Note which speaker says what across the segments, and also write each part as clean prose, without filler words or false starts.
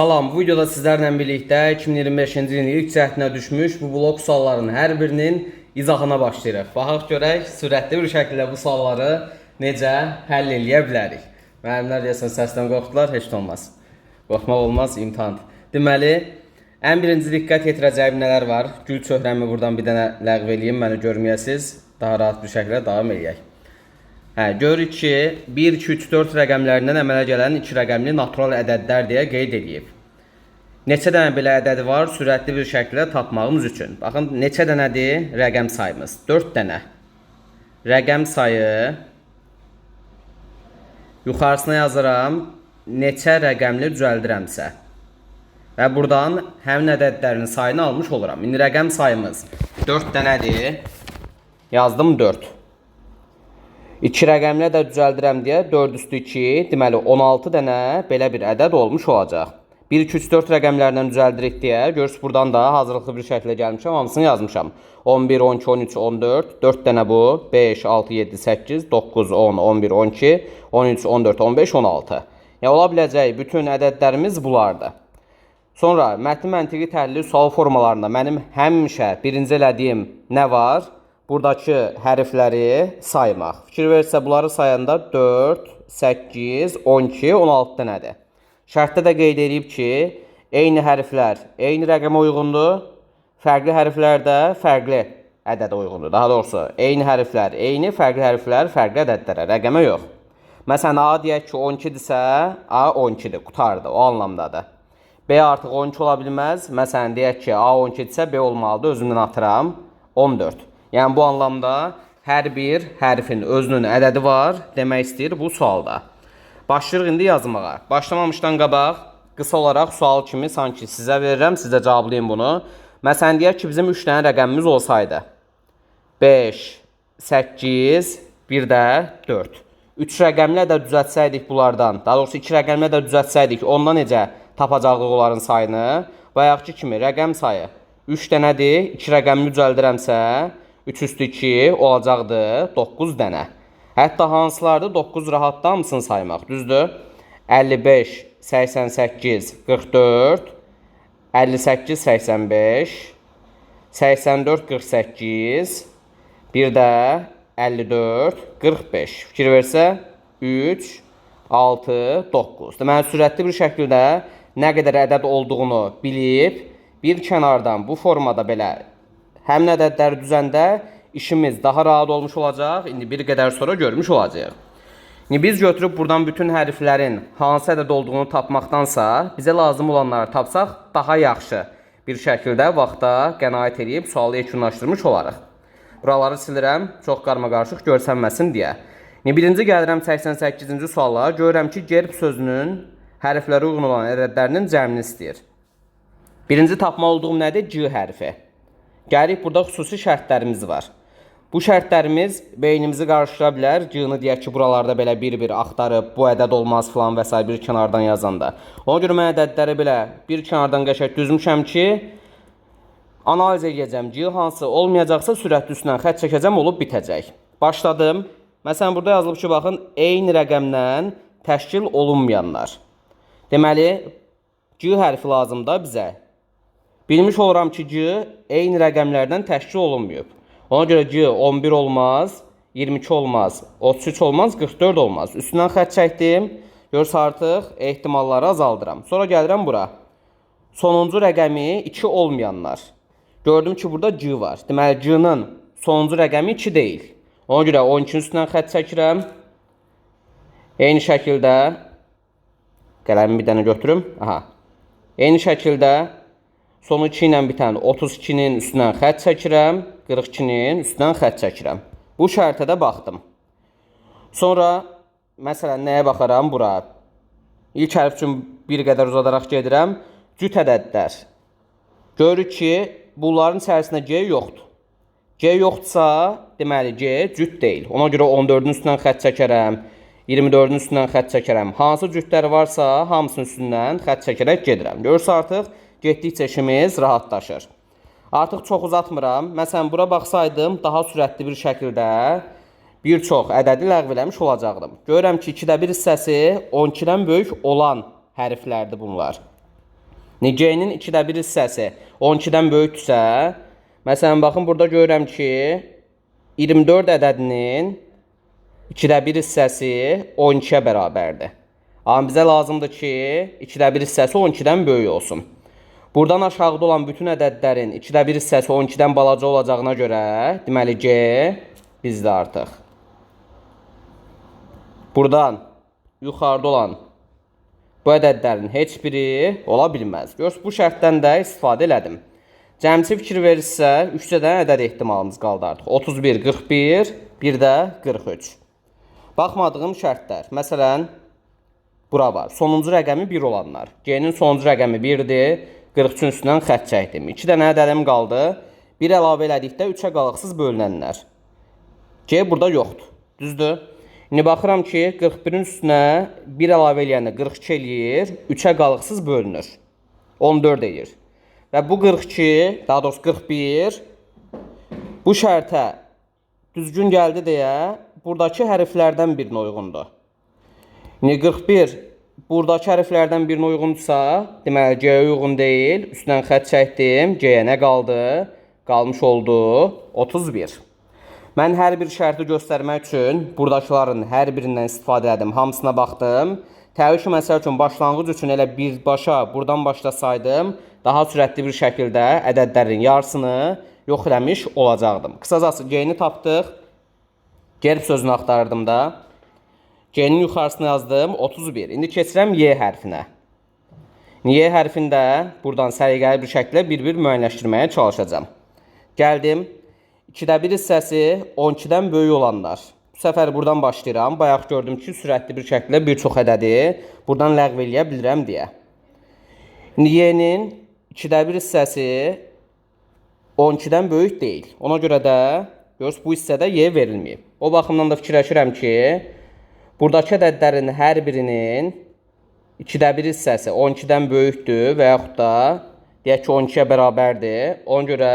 Speaker 1: Salam, bu videoda sizlərlə birlikdə 2025-ci ilin ilk cəhdinə düşmüş bu blok suallarının hər birinin izahına başlayırıq. Baxaq görək, sürətli bir şəkildə bu sualları necə həll eləyə bilərik. Müəllimlər deyəsən səsdən qorxdular, heç də olmaz. Qorxmaq olmaz, imtahandır. Deməli, ən birinci diqqət yetirəcəyim nələr var? Gül çöhrəmi buradan bir dənə ləğv eləyim, məni görməyəsiz, daha rahat bir şəkildə davam eləyək. Görürük ki, 1, 2, 3, 4 rəqəmlərindən əmələ gələn 2 rəqəmli natural ədədlər deyə qeyd edilib. Neçə dənə belə ədədi var sürətli bir şəkildə tapmağımız üçün? Baxın, neçə dənədir rəqəm sayımız? 4 dənə. Rəqəm sayı yuxarısına yazıram, neçə rəqəmli düzəldirəmsə. Və buradan həmin ədədlərin sayını almış oluram. İndi rəqəm sayımız 4 dənədir. Yazdım 4. 2 rəqəmlə də düzəldirəm deyə 4 üstü 2, deməli 16 dənə belə bir ədəd olmuş olacaq. 1, 2, 3, 4 rəqəmlərdən düzəldirik deyə görürsünüz buradan da hazırlıqlı bir şəkildə gəlmişəm, hamısını yazmışam. 11, 12, 13, 14, 4 dənə bu, 5, 6, 7, 8, 9, 10, 11, 12, 13, 14, 15, 16. Yəni ola biləcək bütün ədədlərimiz bunlardır. Sonra mətn məntiqi təhlili sual formalarında mənim həmişə birinci elədiyim nə var? Buradakı hərfləri saymaq. Fikir verirsə bunları sayanda 4, 8, 12, 16 dənədir. Şərtdə də qeyd edib ki, eyni hərflər eyni rəqəmə uyğundur, fərqli hərflər də fərqli ədədə uyğundur. Daha doğrusu, eyni hərflər eyni, fərqli hərflər fərqli ədədlərə, rəqəmə yox. Məsələn, A deyək ki, 12-dirsə, A 12-dir, qutardır, o anlamdadır. B artıq 12 ola bilməz. Məsələn, deyək ki, A 12-dirsə, B olmalıdır, özümdən atıram, 14. Yəni bu anlamda hər bir hərfin özünün ədədi var demək istəyir bu sualda. Başlayırıq indi yazmağa. Başlamamışdan qabaq qısa olaraq sual kimi sanki sizə verirəm, sizə cavablayın bunu. Məsələn deyək ki, bizim 3 dənə rəqəmimiz olsaydı. 5, 8, bir də 4. 3 rəqəmlə də düzəltsəydik bunlardan, daha doğrusu 2 rəqəmlə də düzəltsəydik, ondan necə tapacaqlıq onların sayını? Bayaqki kimi rəqəm sayı 3 dənədir, 2 rəqəmini düzəldirəmsə 3 üstü 2 olacaqdır 9 dənə. Hətta hansılardır 9 rahatda hamısını saymaq, düzdür? 55, 88, 44, 58, 85, 84, 48, bir də 54, 45. Fikir versə 3, 6, 9. Deməli, sürətli bir şəkildə nə qədər ədəd olduğunu bilib, bir kənardan bu formada belə həmin ədədləri düzəndə işimiz daha rahat olmuş olacaq. İndi bir qədər sonra görmüş olacağıq. İndi biz götürüb buradan bütün hərflərin hansı ədəd olduğunu tapmaqdansa, bizə lazım olanları tapsaq daha yaxşı bir şəkildə vaxta qənaət edib sualı yekunlaşdırmış olarıq. Buraları silirəm, çox qarmaqarışıq görsənməsin deyə. İndi birinci gəlirəm 88-ci suala. Görürəm ki, gerb sözünün hərflərə uyğun olan ədədlərinin cəmini istəyir. Birinci tapma olduğum nədir? C hərfi. Gəlirik, burada xüsusi şərtlərimiz var. Bu şərtlərimiz beynimizi qarışdıra bilər. C-ni deyək ki, buralarda belə bir-bir axtarıb, bu ədəd olmaz filan və s. bir kənardan yazanda. Ona görə mən ədədləri belə bir kənardan qəşəng düzmüşəm ki, analiz edəcəm. C hansı olmayacaqsa sürətli üstündən xətt çəkəcəm, olub bitəcək. Başladım. Məsələn, burada yazılıb ki, baxın, eyni rəqəmdən təşkil olunmayanlar. Deməli, C hərfi lazımdır bizə. Bilmiş oluram ki, C eyni rəqəmlərdən təşkil olunmayıb. Ona görə C 11 olmaz, 22 olmaz, 33 olmaz, 44 olmaz. Üstündən xətt çəkdim. Görürsə artıq ehtimalları azaldıram. Sonra gəlirəm bura. Sonuncu rəqəmi 2 olmayanlar. Gördüm ki, burada C var. Deməli, C-nin sonuncu rəqəmi 2 deyil. Ona görə 12-nin üstündən xətt çəkirəm. Eyni şəkildə qələmi bir dənə götürüm. Aha. Eyni şəkildə sonu 2 ilə bitən 32-nin üstündən xətt çəkirəm, 42-nin üstündən xətt çəkirəm. Bu şərtə də baxdım. Sonra, məsələn, nəyə baxaram? Bura. İlk hərf üçün bir qədər uzadaraq gedirəm. Cüt ədədlər. Görürük ki, bunların içərisində C yoxdur. C yoxdursa, deməli C cüt deyil. Ona görə 14-ün üstündən xətt çəkərəm, 24-ün üstündən xətt çəkərəm. Hansı cütləri varsa, hamısının üstündən xətt çəkərək gedirəm. Görürsə artıq, getdikcə işimiz rahatlaşır. Artıq çox uzatmıram. Məsələn, bura baxsaydım, daha sürətli bir şəkildə bir çox ədədi ləğv eləmiş olacaqdım. Görürəm ki, 2də 1 hissəsi 12-dən böyük olan hərflərdir bunlar. C-nin 2də 1 hissəsi 12-dən böyükdürsə, məsələn, baxın, burada görürəm ki, 24 ədədinin 2də 1 hissəsi 12-yə bərabərdir. Amma bizə lazımdır ki, 2də 1 hissəsi 12-dən böyük olsun. Buradan aşağıda olan bütün ədədlərin 2də 1 hissəsi 12-dən balaca olacağına görə, deməli, C bizdə artıq. Buradan yuxarıda olan bu ədədlərin heç biri ola bilməz. Görürsünüz, bu şərtdən də istifadə elədim. Cəmsi fikir verirsə, 3 dənə ədəd ehtimalımız qaldı artıq. 31, 41, bir də 43. Baxmadığım şərtlər. Məsələn, bura var. Sonuncu rəqəmi 1 olanlar. G-nin sonuncu rəqəmi 1-dir. 43-ün üstündən xətt çəkdim. 2 dənə ədədim qaldı. 1 əlavə elədikdə 3-ə qalıqsız bölünənlər. G burada yoxdur. Düzdür? İndi baxıram ki, 41-in üstünə 1 əlavə eləyəndə 42 eləyir, 3-ə qalıqsız bölünür. 14 eləyir. Və bu 42, daha doğrusu 41, bu şərtə düzgün gəldi deyə buradakı hərflərdən birinə uyğundur. İndi 41 buradakı hərflərdən birinə uyğundursa, deməli C-yə uyğun deyil. Üstündən xətt çəkdim. C-yə nə qaldı? Qalmış oldu 31. Mən hər bir şərti göstərmək üçün buradakıların hər birindən istifadə edim. Hamısına baxdım. Təbii ki, məsəl üçün başlanğıc üçün elə birbaşa buradan başlasaydım, daha sürətli bir şəkildə ədədlərin yarısını yox eləmiş olacaqdım. Qısacası G-ni tapdıq. Gəlib sözünü axtardım da. G-nin yuxarısını yazdım 31. İndi keçirəm Y hərfinə. Y hərfində buradan səliqəli bir şəkildə bir-bir müəyyənləşdirməyə çalışacağam. Gəldim. 2də 1 hissəsi 12-dən böyük olanlar. Bu səfər buradan başlayıram. Bayaq gördüm ki, sürətli bir şəkildə bir çox ədədi buradan ləğv eləyə bilirəm deyə. Y-nin 2də 1 hissəsi 12-dən böyük deyil. Ona görə də görürsünüz, bu hissədə Y verilməyib. O baxımdan da fikirləşirəm ki, buradakı ədədlərin hər birinin 2də 1 hissəsi 12-dən böyükdür və yaxud da deyək ki, 12-yə bərabərdir. Ona görə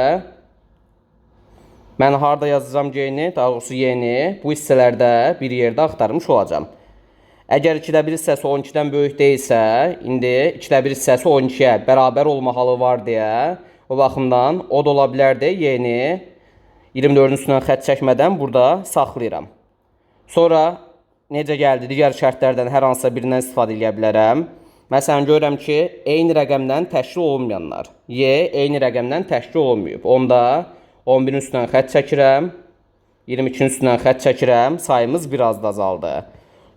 Speaker 1: mən harada yazacağım G-ni, daha doğrusu Y-ni bu hissələrdə bir yerdə axtarmış olacağım. Əgər 2də 1 hissəsi 12-dən böyük deyilsə, indi 2də 1 hissəsi 12-yə bərabər olma halı var deyə, o baxımdan o da ola bilər deyə Y-ni 24-ün üstündən xətt çəkmədən burada saxlayıram. Sonra necə gəldi, digər şərtlərdən hər hansısa birindən istifadə edə bilərəm. Məsələn, görürəm ki, eyni rəqəmdən təşkil olunmayanlar. Y eyni rəqəmdən təşkil olunmayıb. Onda 11-in üstündən xətt çəkirəm, 22-nin üstündən xətt çəkirəm, sayımız biraz da azaldı.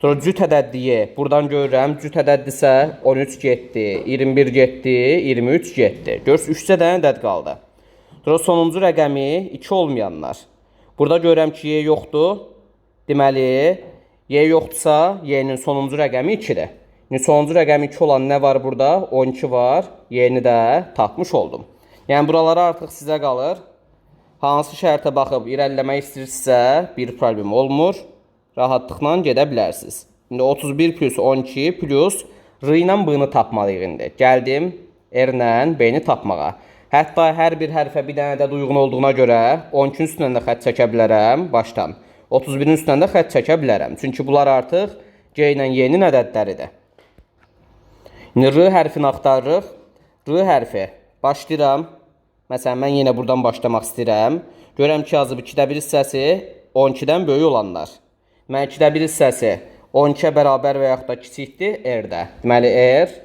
Speaker 1: Sonra cüt ədədliyi, buradan görürəm, cüt ədəddirsə 13 getdi, 21 getdi, 23 getdi. Görürsünüz, 3 dənə ədəd qaldı. Sonra sonuncu rəqəmi 2 olmayanlar. Burada görürəm ki, Y yoxdur. Deməli, Y yoxdursa, Y-nin sonuncu rəqəmi 2-dir. Sonuncu rəqəmi 2 olan nə var burada? 12 var. Y-ni də tapmış oldum. Yəni, buralara artıq sizə qalır. Hansı şərtə baxıb irəliləmək istəyirsinizsə, bir problem olmur. Rahatlıqla gedə bilərsiniz. İndi 31 plus 12 plus R ilə B-ni tapmalıyıq indi. Gəldim R ilə B-ni tapmağa. Hətta hər bir hərfə bir dənə ədəd uyğun olduğuna görə 12-nin üstündən də xətt çəkə bilərəm başdan. 31-in üstündən də xətt çəkə bilərəm. Çünki bunlar artıq C ilə Y-nin ədədləridir. İndi R hərfini axtarırıq. R hərfi. Başlayıram. Məsələn, mən yenə buradan başlamaq istəyirəm. Görürəm ki, yazıb 2də 1 hissəsi 12-dən böyük olanlar. Deməli, 2də 1 hissəsi 12-yə bərabər və yaxud da kiçikdir R-də. Deməli, R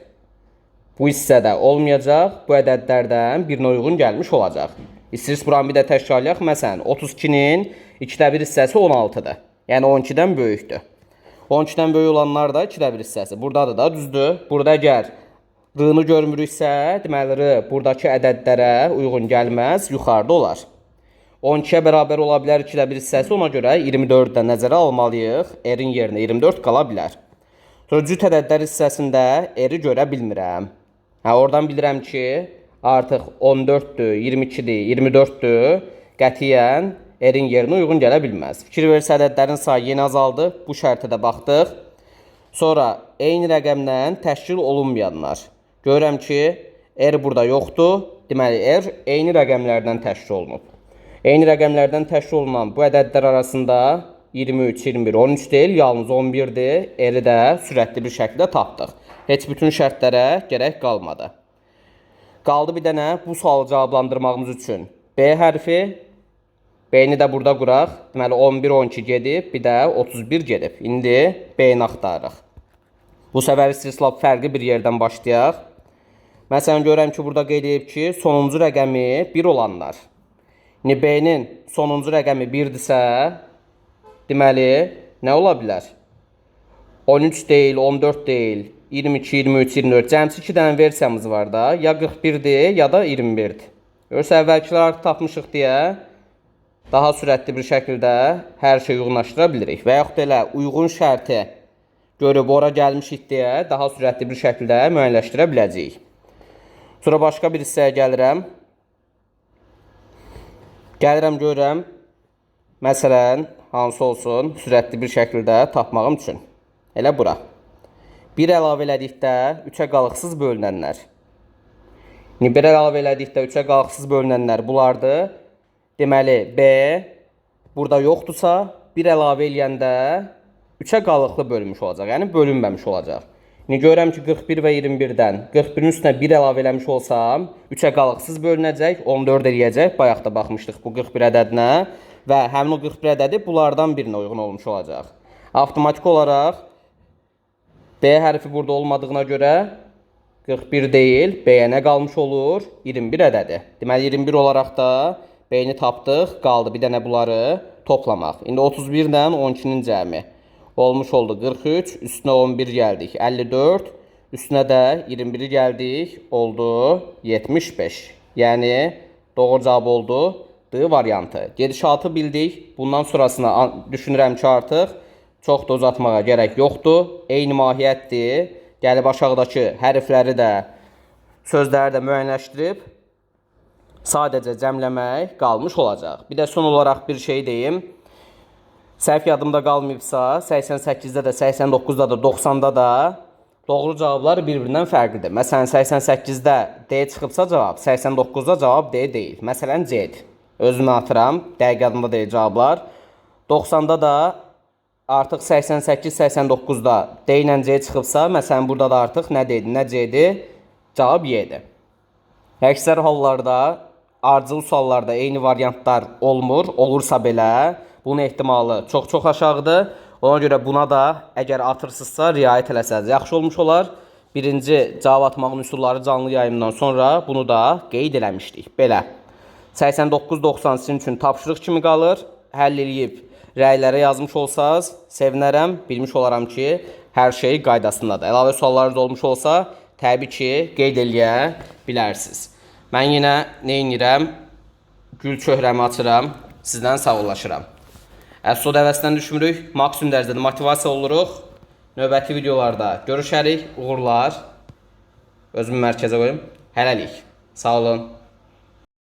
Speaker 1: bu hissədə olmayacaq. Bu ədədlərdən birinə uyğun gəlmiş olacaq. İstəyirsiniz buranı bir də təkrarlayaq. Məsələn, 32-nin 2də 1 hissəsi 16-dır. Yəni, 12-dən böyükdür. 12-dən böyük olanlar da 2də 1 hissəsi. Buradadır da, düzdür. Burada əgər R-nı görmürüksə, deməli, R buradakı ədədlərə uyğun gəlməz, yuxarıda olar. 12-yə bərabər ola bilər 2də 1 hissəsi, ona görə 24-də nəzərə almalıyıq. R-in yerinə 24 qala bilər. Sonra cüt ədədlər hissəsində R-i görə bilmirəm. Oradan bilirəm ki, artıq 14-dür, 22-dir, 24-dür. Qətiyyən R-in yerinə uyğun gələ bilməz. Fikir verirsə ədədlərin sayı yeni azaldı. Bu şərtə də baxdıq. Sonra eyni rəqəmdən təşkil olunmayanlar. Görürəm ki, R burada yoxdur. Deməli, R eyni rəqəmlərdən təşkil olunub. Eyni rəqəmlərdən təşkil olunan bu ədədlər arasında 23, 21, 13 deyil, yalnız 11-dir. R-i də sürətli bir şəkildə tapdıq. Heç bütün şərtlərə gərək qalmadı. Qaldı bir dənə bu sualı cavablandırmağımız üçün B hərfi. B-ni də burada quraq. Deməli 11, 12 gedib, bir də 31 gedib. İndi B-ni axtarırıq. Bu səfər istəyirsə lap fərqli bir yerdən başlayaq. Məsələn görürəm ki, burada qeyd edib ki, sonuncu rəqəmi 1 olanlar. İndi B-nin sonuncu rəqəmi 1-dirsə, deməli nə ola bilər? 13 deyil, 14 deyil, 22, 23, 24. Cəmsi 2 dənə versiyamız var da. Ya 41-dir, ya da 21-dir. Görürsə, əvvəlkiləri artıq tapmışıq deyə daha sürətli bir şəkildə hər şeyi uyğunlaşdıra bilirik. Və yaxud da elə uyğun şərti görüb ora gəlmişik deyə daha sürətli bir şəkildə müəyyənləşdirə biləcəyik. Sonra başqa bir hissəyə gəlirəm. Görürəm, məsələn, hansı olsun, sürətli bir şəkildə tapmağım üçün. Elə bura. 1 əlavə elədikdə 3-ə qalıqsız bölünənlər. 1 əlavə elədikdə 3-ə qalıqsız bölünənlər bunlardır. Deməli, B burada yoxdursa, 1 əlavə eləyəndə 3-ə qalıqlı bölünmüş olacaq, yəni bölünməmiş olacaq. İndi görürəm ki, 41 və 21-dən 41-in üstünə 1 əlavə eləmiş olsam, 3-ə qalıqsız bölünəcək, 14 eləyəcək. Bayaq da baxmışdıq bu 41 ədədinə və həmin o 41 ədədi bunlardan birinə uyğun olmuş olacaq. Avtomatik olaraq B hərfi burada olmadığına görə 41 deyil, B-yə nə qalmış olur? 21 ədədi. Deməli, 21 olaraq da B-ni tapdıq, qaldı bir dənə bunları toplamaq. İndi 31 ilə 12-nin cəmi olmuş oldu 43, üstünə 11 gəldik 54, üstünə də 21 gəldik, oldu 75. Yəni doğru cavab oldu D variantı. Gedişatı bildik. Bundan sonrasını düşünürəm ki, artıq çox da uzatmağa gərək yoxdur. Eyni mahiyyətdir. Gəlib aşağıdakı hərfləri də, sözləri də müəyyənləşdirib sadəcə cəmləmək qalmış olacaq. Bir də son olaraq bir şey deyim. Səhv yadımda qalmayıbsa, 88-də də, 89-da da, 90-da da doğru cavablar bir-birindən fərqlidir. Məsələn, 88-də D çıxıbsa cavab, 89-da cavab D deyil. Məsələn, C-dir. Özümü atıram, dəqiq yadımda deyil cavablar. 90-da da artıq 88-89-da D ilə C çıxıbsa, məsələn, burada da artıq nə D-dir, nə C-dir, cavab Y-dir. Əksər hallarda ardıcıl suallarda eyni variantlar olmur. Olursa belə bunun ehtimalı çox aşağıdır. Ona görə buna da əgər atırsızsa riayət eləsəz yaxşı olmuş olar. Birinci cavab atmağın üsulları canlı yayımdan sonra bunu da qeyd eləmişdik. Belə 89-90 sizin üçün tapşırıq kimi qalır. Həll eləyib rəylərə yazmış olsanız sevinərəm. Bilmiş olaram ki, hər şey qaydasındadır. Əlavə suallarınız olmuş olsa təbii ki, qeyd eləyə bilərsiniz. Mən yenə nə edirəm? Gül çöhrəmi açıram, sizdən sağollaşıram. Əslod həvəsindən düşmürük, maksimum dərəcədə motivasiya oluruq. Növbəti videolarda görüşərik, uğurlar. Özümü mərkəzə qoyum. Hələlik. Sağ olun.